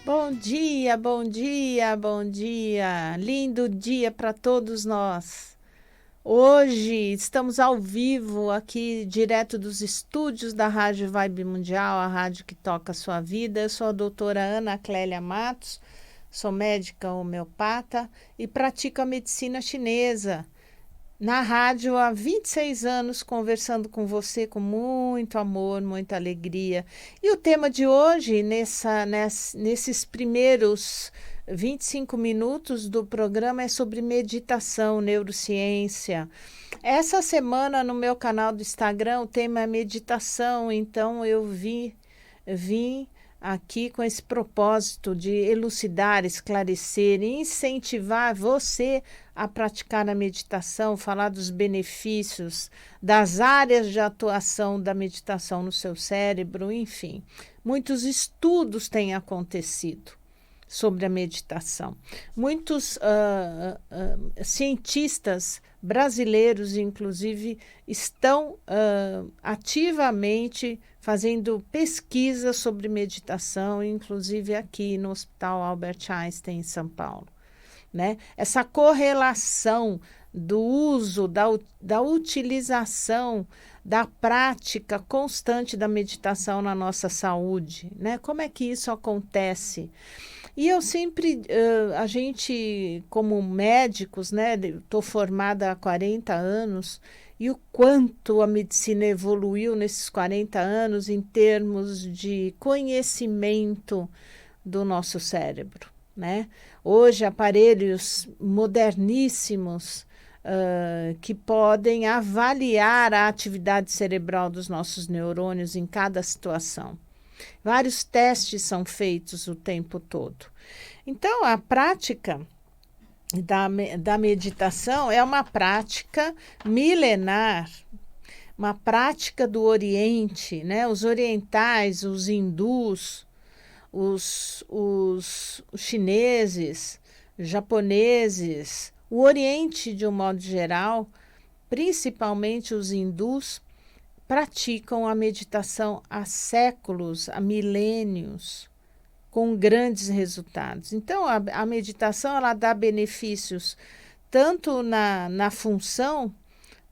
Bom dia, bom dia, bom dia. Lindo dia para todos nós. Hoje estamos ao vivo aqui, direto dos estúdios da Rádio Vibe Mundial, a rádio que toca a sua vida. Eu sou a doutora Ana Clélia Matos, sou médica homeopata e pratico a medicina chinesa. Na rádio há 26 anos, conversando com você com muito amor, muita alegria. E o tema de hoje, nesses primeiros 25 minutos do programa, é sobre meditação, neurociência. Essa semana, no meu canal do Instagram, o tema é meditação, então eu vim aqui com esse propósito de elucidar, esclarecer e incentivar você a praticar a meditação, falar dos benefícios, das áreas de atuação da meditação no seu cérebro, enfim. Muitos estudos têm acontecido sobre a meditação. Muitos cientistas brasileiros, inclusive, estão ativamente fazendo pesquisa sobre meditação, inclusive aqui no Hospital Albert Einstein, em São Paulo. Né? Essa correlação do uso, da utilização, da prática constante da meditação na nossa saúde. Né? Como é que isso acontece? E eu sempre, a gente, como médicos, né, estou formada há 40 anos, e o quanto a medicina evoluiu nesses 40 anos em termos de conhecimento do nosso cérebro. Né? Hoje, aparelhos moderníssimos que podem avaliar a atividade cerebral dos nossos neurônios em cada situação. Vários testes são feitos o tempo todo. Então, a prática da meditação é uma prática milenar, uma prática do Oriente, né? Os orientais, os hindus, os chineses, japoneses, o Oriente de um modo geral, principalmente os hindus, praticam a meditação há séculos, há milênios, com grandes resultados. Então, a meditação ela dá benefícios tanto na função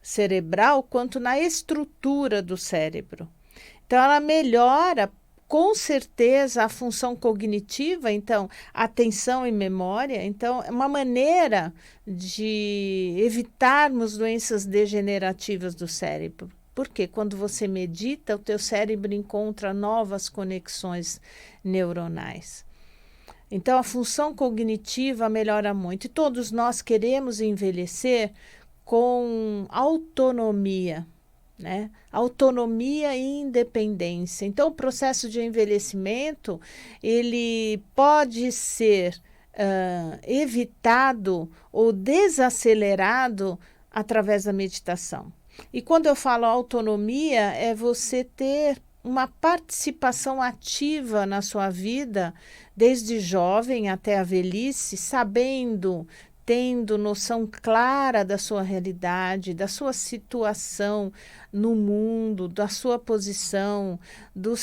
cerebral quanto na estrutura do cérebro. Então, ela melhora com certeza a função cognitiva, então, atenção e memória. Então, é uma maneira de evitarmos doenças degenerativas do cérebro. Porque quando você medita, o teu cérebro encontra novas conexões neuronais. Então, a função cognitiva melhora muito. E todos nós queremos envelhecer com autonomia, né? Autonomia e independência. Então, o processo de envelhecimento, ele pode ser evitado ou desacelerado através da meditação. E quando eu falo autonomia, é você ter uma participação ativa na sua vida, desde jovem até a velhice, sabendo, tendo noção clara da sua realidade, da sua situação no mundo, da sua posição, do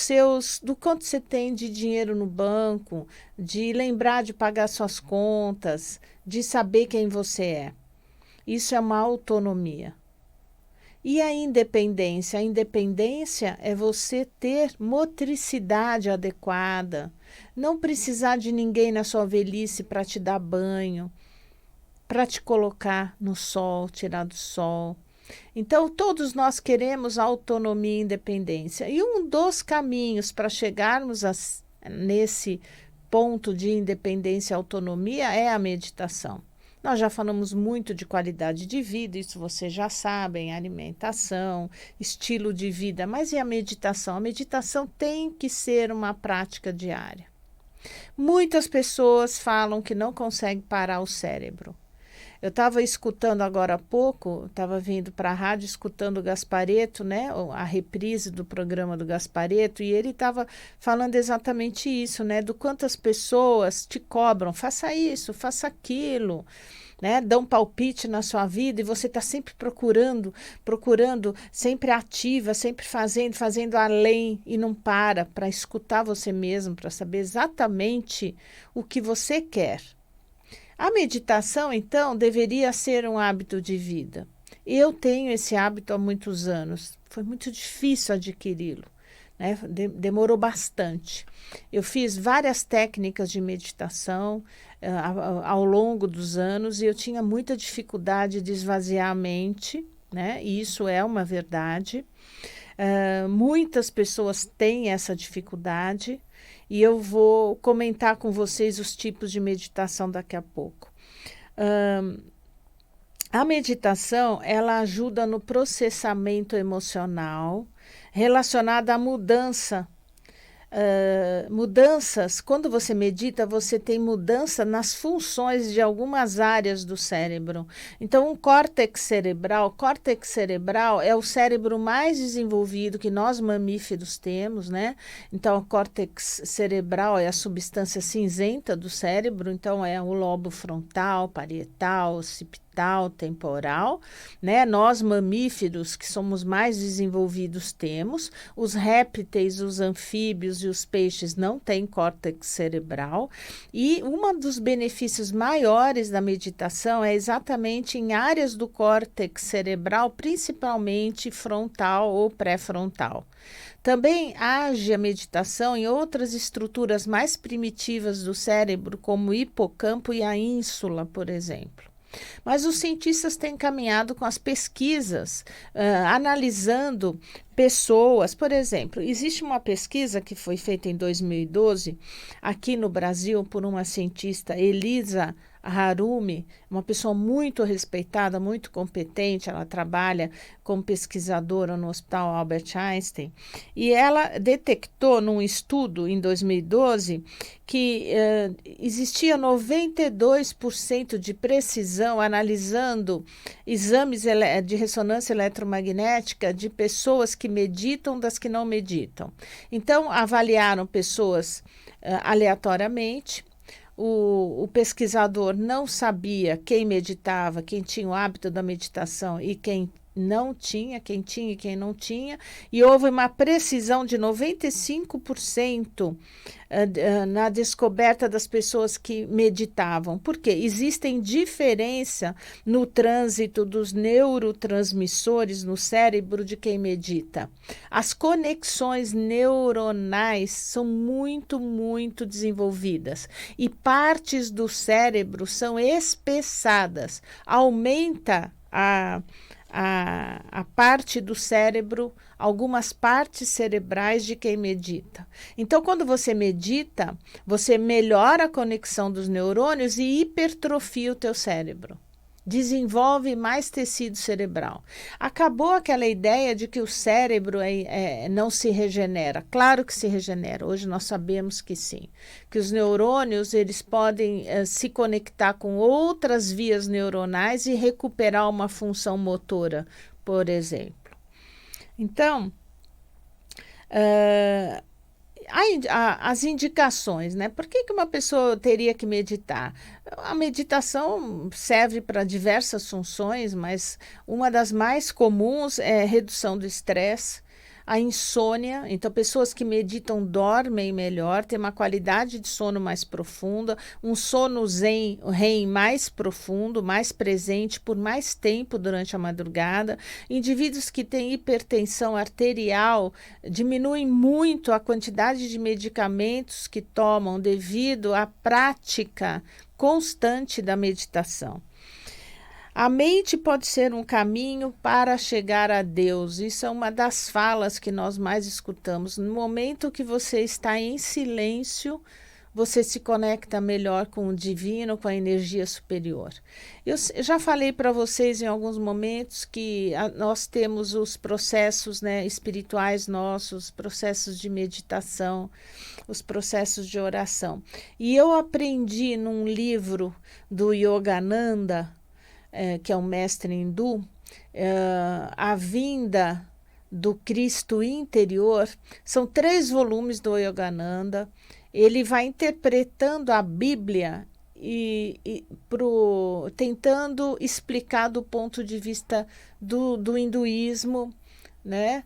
quanto você tem de dinheiro no banco, de lembrar de pagar suas contas, de saber quem você é. Isso é uma autonomia. E a independência? A independência é você ter motricidade adequada, não precisar de ninguém na sua velhice para te dar banho, para te colocar no sol, tirar do sol. Então, todos nós queremos autonomia e independência. E um dos caminhos para chegarmos nesse ponto de independência e autonomia é a meditação. Nós já falamos muito de qualidade de vida, isso vocês já sabem, alimentação, estilo de vida, mas e a meditação? A meditação tem que ser uma prática diária. Muitas pessoas falam que não conseguem parar o cérebro. Eu estava escutando agora há pouco, estava vindo para a rádio escutando o Gasparetto, né, a reprise do programa do Gasparetto, e ele estava falando exatamente isso, né, do quanto as pessoas te cobram, faça isso, faça aquilo, né, dão palpite na sua vida e você está sempre procurando, sempre ativa, sempre fazendo além e não para escutar você mesmo, para saber exatamente o que você quer. A meditação, então, deveria ser um hábito de vida. Eu tenho esse hábito há muitos anos. Foi muito difícil adquiri-lo, né? Demorou bastante. Eu fiz várias técnicas de meditação ao longo dos anos e eu tinha muita dificuldade de esvaziar a mente, né? E isso é uma verdade. Muitas pessoas têm essa dificuldade e eu vou comentar com vocês os tipos de meditação daqui a pouco. A meditação, ela ajuda no processamento emocional relacionado à mudança. Mudanças, quando você medita, você tem mudança nas funções de algumas áreas do cérebro. Então, o córtex cerebral é o cérebro mais desenvolvido que nós mamíferos temos, né? Então, o córtex cerebral é a substância cinzenta do cérebro, então é o lobo frontal, parietal, occipital, temporal, né? Nós mamíferos que somos mais desenvolvidos temos, os répteis, os anfíbios e os peixes não têm córtex cerebral e um dos benefícios maiores da meditação é exatamente em áreas do córtex cerebral, principalmente frontal ou pré-frontal. Também age a meditação em outras estruturas mais primitivas do cérebro, como o hipocampo e a ínsula, por exemplo. Mas os cientistas têm caminhado com as pesquisas, analisando pessoas. Por exemplo, existe uma pesquisa que foi feita em 2012, aqui no Brasil, por uma cientista, Elisa Harumi, uma pessoa muito respeitada, muito competente. Ela trabalha como pesquisadora no Hospital Albert Einstein, e ela detectou num estudo em 2012 que existia 92% de precisão analisando exames de ressonância eletromagnética de pessoas que meditam das que não meditam. Então, avaliaram pessoas aleatoriamente. O pesquisador não sabia quem meditava, quem tinha o hábito da meditação e quem não tinha, quem tinha e quem não tinha, e houve uma precisão de 95% na descoberta das pessoas que meditavam. Por quê? Existem diferença no trânsito dos neurotransmissores no cérebro de quem medita. As conexões neuronais são muito, muito desenvolvidas e partes do cérebro são espessadas. Aumenta a parte do cérebro, algumas partes cerebrais de quem medita. Então, quando você medita, você melhora a conexão dos neurônios e hipertrofia o teu cérebro. Desenvolve mais tecido cerebral. Acabou aquela ideia de que o cérebro não se regenera. Claro que se regenera. Hoje nós sabemos que sim. Que os neurônios eles podem se conectar com outras vias neuronais e recuperar uma função motora, por exemplo. Então, as indicações, né? Por que uma pessoa teria que meditar? A meditação serve para diversas funções, mas uma das mais comuns é a redução do estresse, a insônia. Então, pessoas que meditam dormem melhor, têm uma qualidade de sono mais profunda, um sono zen, REM mais profundo, mais presente por mais tempo durante a madrugada. Indivíduos que têm hipertensão arterial diminuem muito a quantidade de medicamentos que tomam devido à prática constante da meditação. A mente pode ser um caminho para chegar a Deus. Isso é uma das falas que nós mais escutamos. No momento que você está em silêncio, você se conecta melhor com o divino, com a energia superior. Eu já falei para vocês em alguns momentos que nós temos os processos, né, espirituais nossos, processos de meditação, os processos de oração. E eu aprendi num livro do Yogananda, que é um mestre hindu, a vinda do Cristo interior. São 3 volumes do Yogananda. Ele vai interpretando a Bíblia tentando explicar do ponto de vista do hinduísmo, né?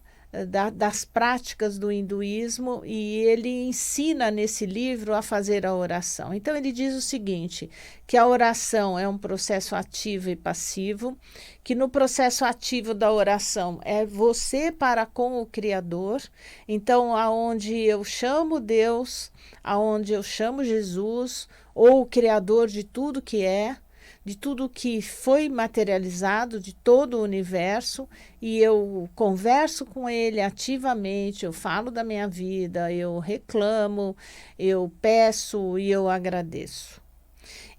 Das práticas do hinduísmo, e ele ensina nesse livro a fazer a oração. Então ele diz o seguinte, que a oração é um processo ativo e passivo, que no processo ativo da oração é você para com o Criador, então aonde eu chamo Deus, aonde eu chamo Jesus, ou o Criador de tudo que é, de tudo que foi materializado, de todo o universo, e eu converso com ele ativamente, eu falo da minha vida, eu reclamo, eu peço e eu agradeço.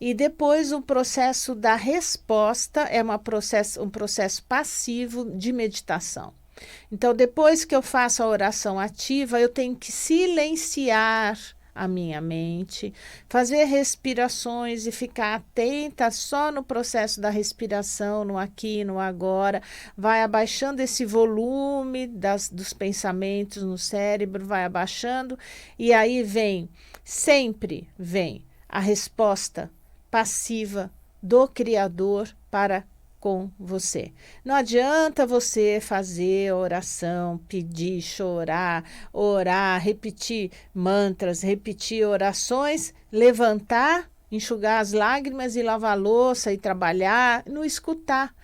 E depois o processo da resposta é um processo passivo de meditação. Então, depois que eu faço a oração ativa, eu tenho que silenciar a minha mente, fazer respirações e ficar atenta só no processo da respiração, no aqui e no agora, vai abaixando esse volume dos pensamentos no cérebro, vai abaixando, e aí sempre vem a resposta passiva do Criador para com você. Não adianta você fazer oração, pedir, chorar, orar, repetir mantras, repetir orações, levantar, enxugar as lágrimas e lavar a louça e trabalhar, não escutar.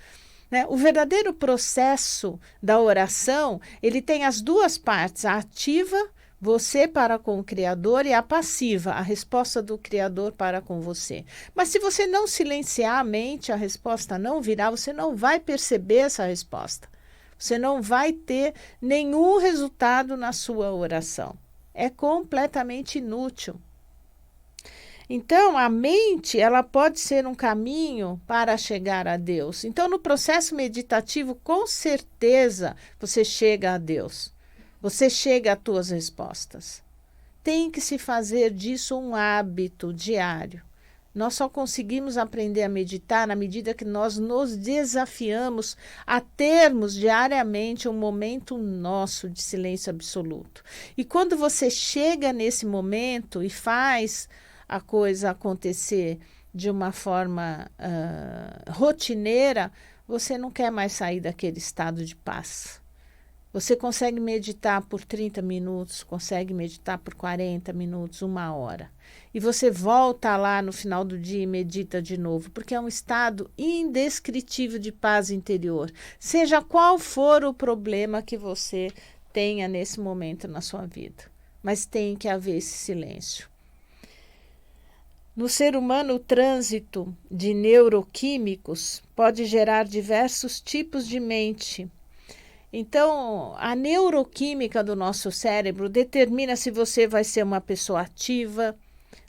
Né? O verdadeiro processo da oração, ele tem as duas partes, a ativa, você para com o Criador, e a passiva, a resposta do Criador para com você. Mas se você não silenciar a mente, a resposta não virá, você não vai perceber essa resposta. Você não vai ter nenhum resultado na sua oração. É completamente inútil. Então, a mente, ela pode ser um caminho para chegar a Deus. Então, no processo meditativo, com certeza, você chega a Deus. Você chega às tuas respostas. Tem que se fazer disso um hábito diário. Nós só conseguimos aprender a meditar na medida que nós nos desafiamos a termos diariamente um momento nosso de silêncio absoluto. E quando você chega nesse momento e faz a coisa acontecer de uma forma rotineira, você não quer mais sair daquele estado de paz. Você consegue meditar por 30 minutos, consegue meditar por 40 minutos, 1 hora. E você volta lá no final do dia e medita de novo, porque é um estado indescritível de paz interior. Seja qual for o problema que você tenha nesse momento na sua vida. Mas tem que haver esse silêncio. No ser humano, o trânsito de neuroquímicos pode gerar diversos tipos de mente. Então, a neuroquímica do nosso cérebro determina se você vai ser uma pessoa ativa,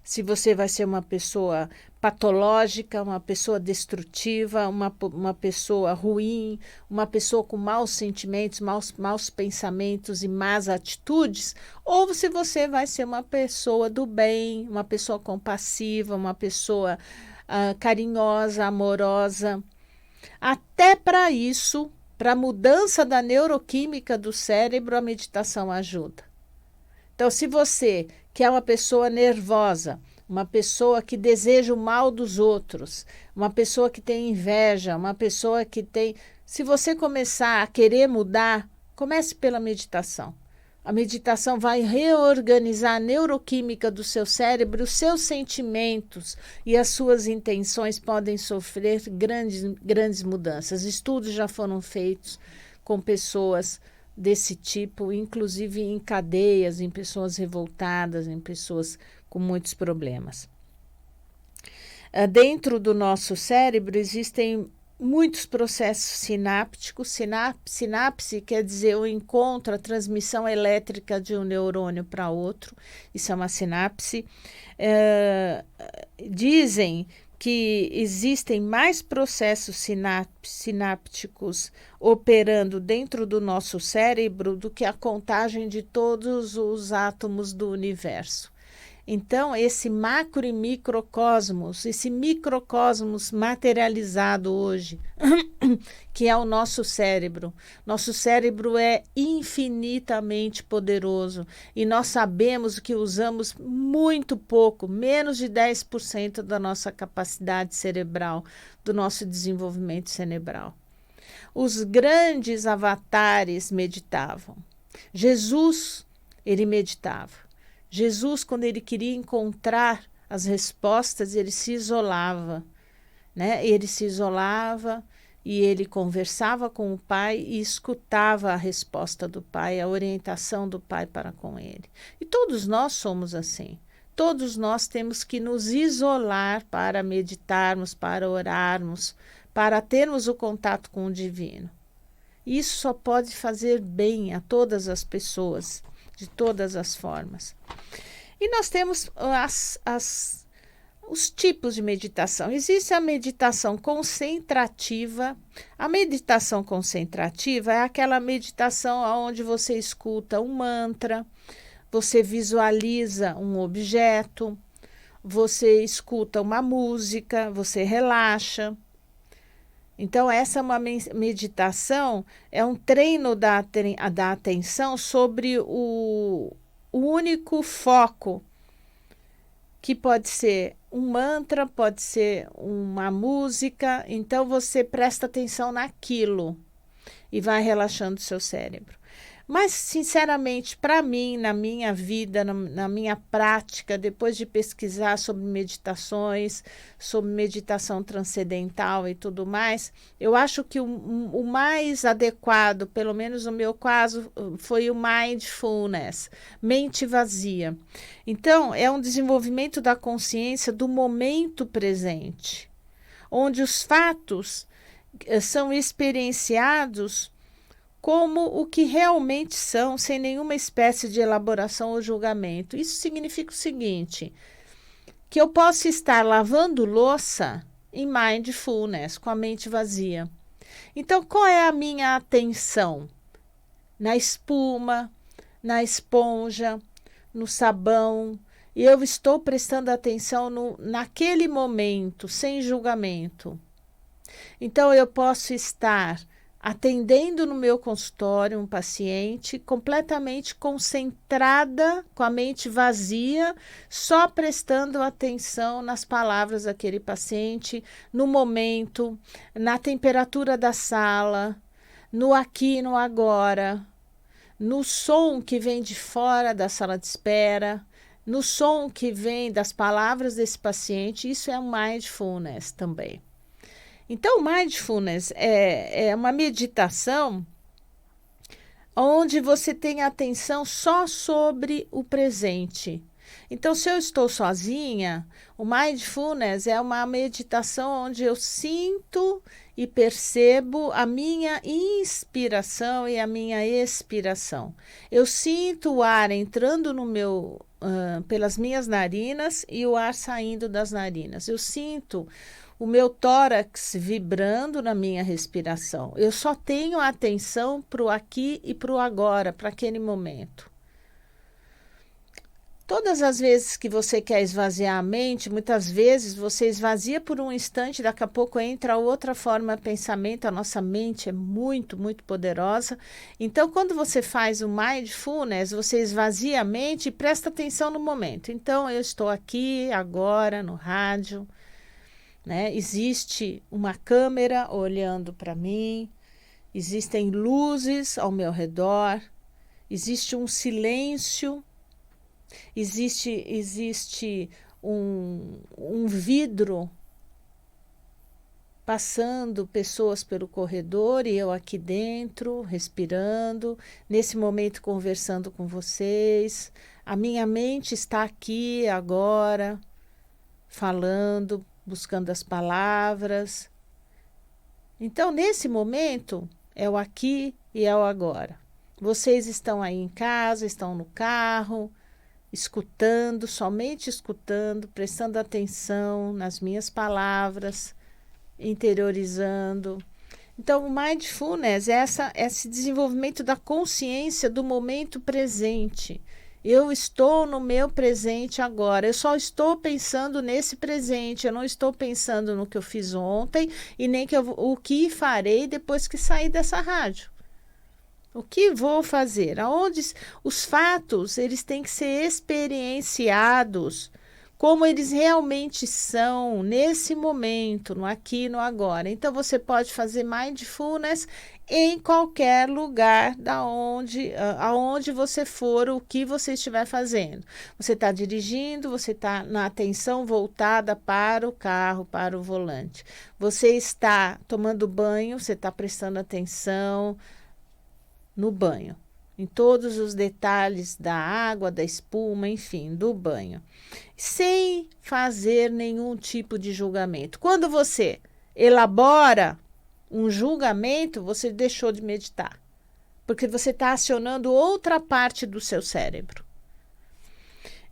se você vai ser uma pessoa patológica, uma pessoa destrutiva, uma pessoa ruim, uma pessoa com maus sentimentos, maus pensamentos e más atitudes, ou se você vai ser uma pessoa do bem, uma pessoa compassiva, uma pessoa carinhosa, amorosa. Até para isso, para a mudança da neuroquímica do cérebro, a meditação ajuda. Então, se você que é uma pessoa nervosa, uma pessoa que deseja o mal dos outros, uma pessoa que tem inveja, uma pessoa que tem... Se você começar a querer mudar, comece pela meditação. A meditação vai reorganizar a neuroquímica do seu cérebro, os seus sentimentos e as suas intenções podem sofrer grandes mudanças. Estudos já foram feitos com pessoas desse tipo, inclusive em cadeias, em pessoas revoltadas, em pessoas com muitos problemas. Dentro do nosso cérebro existem muitos processos sinápticos. Sinapse quer dizer o encontro, a transmissão elétrica de um neurônio para outro. Isso é uma sinapse. Dizem que existem mais processos sinápticos operando dentro do nosso cérebro do que a contagem de todos os átomos do universo. Então, esse macro e microcosmos, esse microcosmos materializado hoje, que é o nosso cérebro. Nosso cérebro é infinitamente poderoso e nós sabemos que usamos muito pouco, menos de 10% da nossa capacidade cerebral, do nosso desenvolvimento cerebral. Os grandes avatares meditavam. Jesus, ele meditava. Jesus, quando ele queria encontrar as respostas, ele se isolava, né? Ele se isolava e ele conversava com o Pai e escutava a resposta do Pai, a orientação do Pai para com ele. E todos nós somos assim. Todos nós temos que nos isolar para meditarmos, para orarmos, para termos o contato com o divino. Isso só pode fazer bem a todas as pessoas, de todas as formas. E nós temos os tipos de meditação. Existe a meditação concentrativa. A meditação concentrativa é aquela meditação onde você escuta um mantra, você visualiza um objeto, você escuta uma música, você relaxa. Então, essa é uma meditação, é um treino da atenção sobre o único foco, que pode ser um mantra, pode ser uma música. Então, você presta atenção naquilo e vai relaxando o seu cérebro. Mas, sinceramente, para mim, na minha vida, na minha prática, depois de pesquisar sobre meditações, sobre meditação transcendental e tudo mais, eu acho que o mais adequado, pelo menos no meu caso, foi o mindfulness, mente vazia. Então, é um desenvolvimento da consciência do momento presente, onde os fatos são experienciados como o que realmente são, sem nenhuma espécie de elaboração ou julgamento. Isso significa o seguinte, que eu posso estar lavando louça em mindfulness, com a mente vazia. Então, qual é a minha atenção? Na espuma, na esponja, no sabão. E eu estou prestando atenção naquele momento, sem julgamento. Então, eu posso estar atendendo no meu consultório um paciente completamente concentrada, com a mente vazia, só prestando atenção nas palavras daquele paciente, no momento, na temperatura da sala, no aqui e no agora, no som que vem de fora da sala de espera, no som que vem das palavras desse paciente. Isso é um mindfulness também. Então, mindfulness é uma meditação onde você tem atenção só sobre o presente. Então, se eu estou sozinha, o mindfulness é uma meditação onde eu sinto e percebo a minha inspiração e a minha expiração. Eu sinto o ar entrando no meu, pelas minhas narinas e o ar saindo das narinas. Eu sinto o meu tórax vibrando na minha respiração. Eu só tenho atenção para o aqui e para o agora, para aquele momento. Todas as vezes que você quer esvaziar a mente, muitas vezes você esvazia por um instante, daqui a pouco entra outra forma de pensamento. A nossa mente é muito, muito poderosa. Então, quando você faz o mindfulness, você esvazia a mente e presta atenção no momento. Então, eu estou aqui, agora, no rádio. Né? Existe uma câmera olhando para mim, existem luzes ao meu redor, existe um silêncio, existe um vidro passando pessoas pelo corredor e eu aqui dentro, respirando, nesse momento conversando com vocês. A minha mente está aqui agora, falando, buscando as palavras. Então, nesse momento, é o aqui e é o agora. Vocês estão aí em casa, estão no carro, escutando, somente escutando, prestando atenção nas minhas palavras, interiorizando. Então, o mindfulness é esse desenvolvimento da consciência do momento presente. Eu estou no meu presente agora. Eu só estou pensando nesse presente. Eu não estou pensando no que eu fiz ontem e nem o que farei depois que sair dessa rádio. O que vou fazer? Aonde os fatos, eles têm que ser experienciados como eles realmente são nesse momento, no aqui e no agora. Então você pode fazer mindfulness em qualquer lugar aonde você for, o que você estiver fazendo. Você está dirigindo, você está na atenção voltada para o carro, para o volante. Você está tomando banho, você está prestando atenção no banho, em todos os detalhes da água, da espuma, enfim, do banho, sem fazer nenhum tipo de julgamento. Quando você elabora um julgamento, você deixou de meditar, porque você está acionando outra parte do seu cérebro.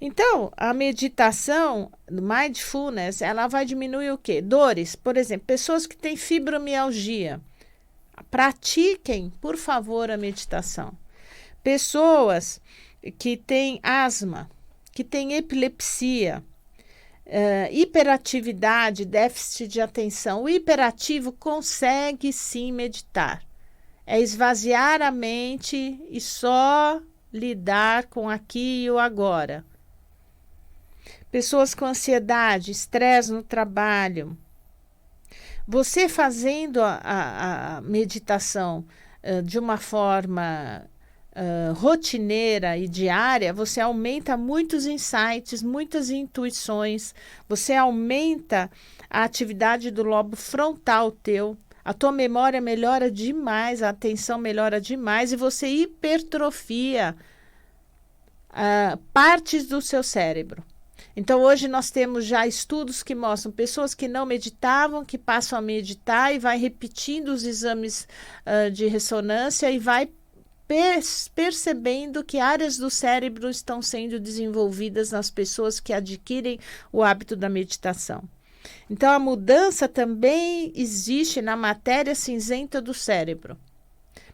Então, a meditação, mindfulness, ela vai diminuir o quê? Dores, por exemplo, pessoas que têm fibromialgia. Pratiquem, por favor, a meditação. Pessoas que têm asma, que têm epilepsia, hiperatividade, déficit de atenção. O hiperativo consegue sim meditar. É esvaziar a mente e só lidar com aqui e o agora. Pessoas com ansiedade, estresse no trabalho. Você fazendo a meditação de uma forma rotineira e diária, você aumenta muitos insights, muitas intuições, você aumenta a atividade do lobo frontal teu, a tua memória melhora demais, a atenção melhora demais e você hipertrofia partes do seu cérebro. Então, hoje nós temos já estudos que mostram pessoas que não meditavam, que passam a meditar e vai repetindo os exames de ressonância e vai percebendo que áreas do cérebro estão sendo desenvolvidas nas pessoas que adquirem o hábito da meditação. Então, a mudança também existe na matéria cinzenta do cérebro.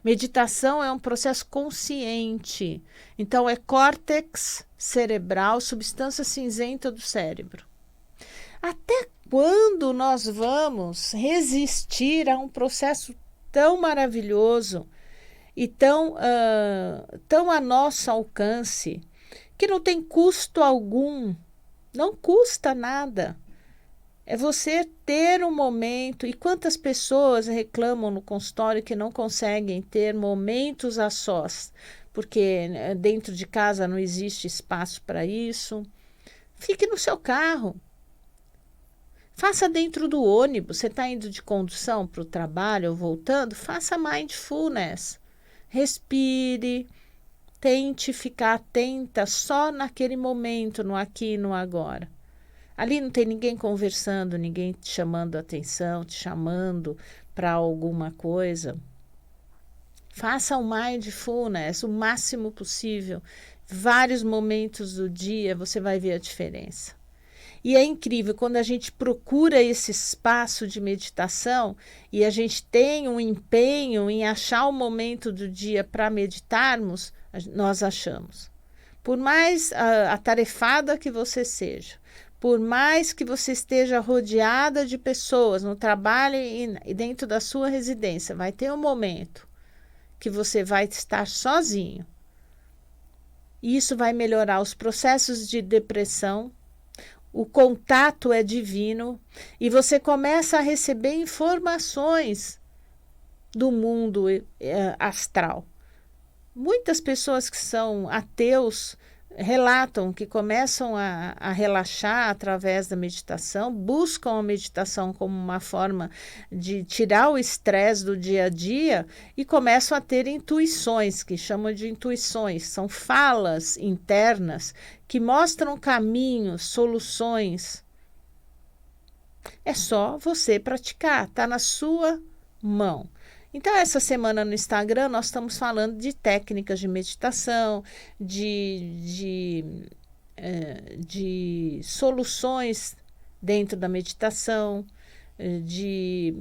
Meditação é um processo consciente. Então, é córtex cerebral, substância cinzenta do cérebro. Até quando nós vamos resistir a um processo tão maravilhoso e tão a nosso alcance, que não tem custo algum, não custa nada. É você ter um momento. E quantas pessoas reclamam no consultório que não conseguem ter momentos a sós, porque dentro de casa não existe espaço para isso. Fique no seu carro. Faça dentro do ônibus. Você está indo de condução para o trabalho ou voltando? Faça mindfulness. Respire. Tente ficar atenta só naquele momento, no aqui e no agora. Ali não tem ninguém conversando, ninguém te chamando a atenção, te chamando para alguma coisa. Faça o mindfulness o máximo possível. Vários momentos do dia você vai ver a diferença. E é incrível, quando a gente procura esse espaço de meditação e a gente tem um empenho em achar o momento do dia para meditarmos, nós achamos. Por mais atarefada que você seja, por mais que você esteja rodeada de pessoas no trabalho e dentro da sua residência, vai ter um momento que você vai estar sozinho. E isso vai melhorar os processos de depressão. O contato é divino e você começa a receber informações do mundo astral. Muitas pessoas que são ateus relatam que começam a relaxar através da meditação, buscam a meditação como uma forma de tirar o estresse do dia a dia e começam a ter intuições, que chamam de intuições, são falas internas que mostram caminhos, soluções. É só você praticar, está na sua mão. Então, essa semana no Instagram, nós estamos falando de técnicas de meditação, de soluções dentro da meditação, de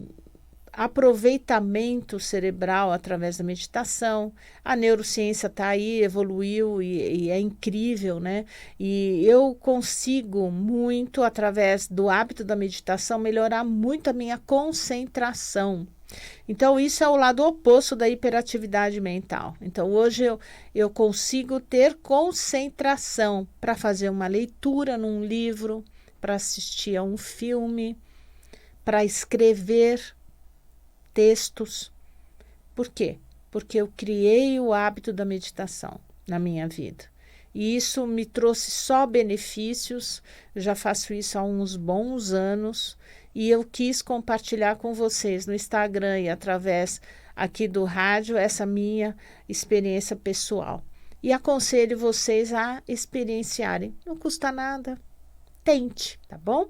aproveitamento cerebral através da meditação. A neurociência está aí, evoluiu e é incrível, né? E eu consigo muito, através do hábito da meditação, melhorar muito a minha concentração. Então, isso é o lado oposto da hiperatividade mental. Então, hoje eu consigo ter concentração para fazer uma leitura num livro, para assistir a um filme, para escrever textos. Por quê? Porque eu criei o hábito da meditação na minha vida. E isso me trouxe só benefícios, eu já faço isso há uns bons anos e eu quis compartilhar com vocês no Instagram e através aqui do rádio essa minha experiência pessoal. E aconselho vocês a experienciarem. Não custa nada. Tente, tá bom?